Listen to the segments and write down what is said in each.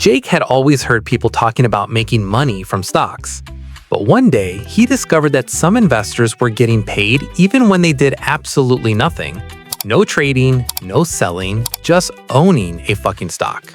Jake had always heard people talking about making money from stocks. But one day, he discovered that some investors were getting paid even when they did absolutely nothing. No trading, no selling, just owning a fucking stock.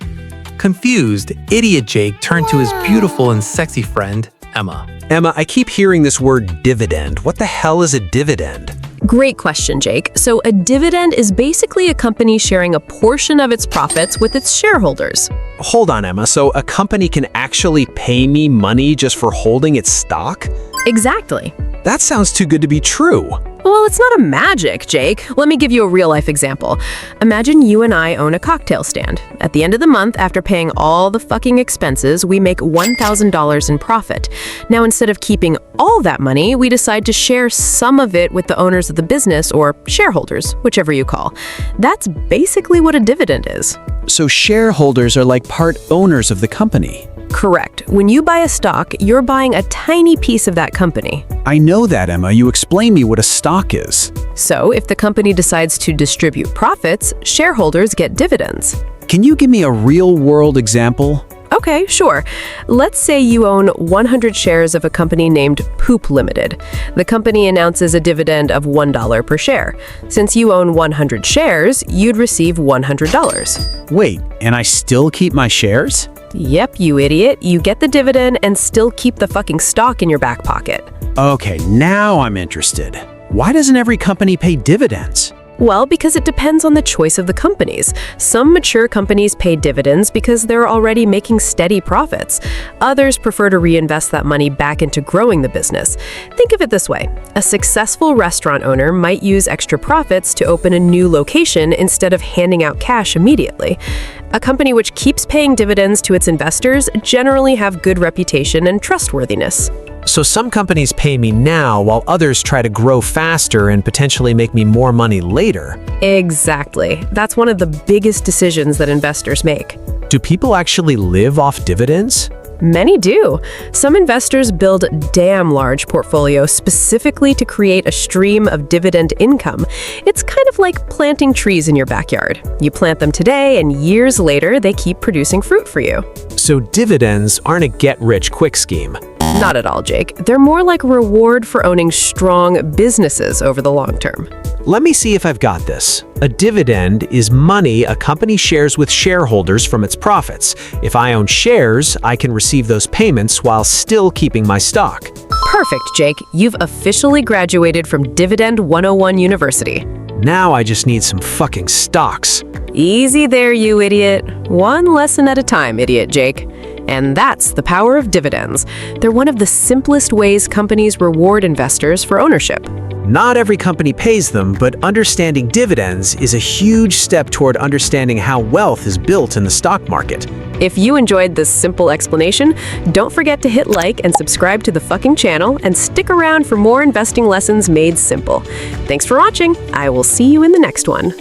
Confused, idiot Jake turned to his beautiful and sexy friend, Emma. Emma, I keep hearing this word dividend. What the hell is a dividend? Great question, Jake. So a dividend is basically a company sharing a portion of its profits with its shareholders. Hold on, Emma. So a company can actually pay me money just for holding its stock? Exactly. That sounds too good to be true. Well, it's not a magic, Jake. Let me give you a real-life example. Imagine you and I own a cocktail stand. At the end of the month, after paying all the fucking expenses, we make $1,000 in profit. Now, instead of keeping all that money, we decide to share some of it with the owners of the business, or shareholders, whichever you call. That's basically what a dividend is. So shareholders are like part owners of the company. Correct. When you buy a stock, you're buying a tiny piece of that company. I know that, Emma. You explain me what a stock is. So, if the company decides to distribute profits, shareholders get dividends. Can you give me a real-world example? Okay, sure. Let's say you own 100 shares of a company named Poop Limited. The company announces a dividend of $1 per share. Since you own 100 shares, you'd receive $100. Wait, and I still keep my shares? Yep, you idiot. You get the dividend and still keep the fucking stock in your back pocket. Okay, now I'm interested. Why doesn't every company pay dividends? Well, because it depends on the choice of the companies. Some mature companies pay dividends because they're already making steady profits. Others prefer to reinvest that money back into growing the business. Think of it this way. A successful restaurant owner might use extra profits to open a new location instead of handing out cash immediately. A company which keeps paying dividends to its investors generally have good reputation and trustworthiness. So some companies pay me now while others try to grow faster and potentially make me more money later. Exactly. That's one of the biggest decisions that investors make. Do people actually live off dividends? Many do. Some investors build damn large portfolios specifically to create a stream of dividend income. It's kind of like planting trees in your backyard. You plant them today, and years later, they keep producing fruit for you. So dividends aren't a get-rich-quick scheme. Not at all, Jake. They're more like a reward for owning strong businesses over the long term. Let me see if I've got this. A dividend is money a company shares with shareholders from its profits. If I own shares, I can receive those payments while still keeping my stock. Perfect, Jake. You've officially graduated from Dividend 101 University. Now I just need some fucking stocks. Easy there, you idiot. One lesson at a time, idiot Jake. And that's the power of dividends. They're one of the simplest ways companies reward investors for ownership. Not every company pays them, but understanding dividends is a huge step toward understanding how wealth is built in the stock market. If you enjoyed this simple explanation, don't forget to hit like and subscribe to the fucking channel, and stick around for more investing lessons made simple. Thanks for watching. I will see you in the next one.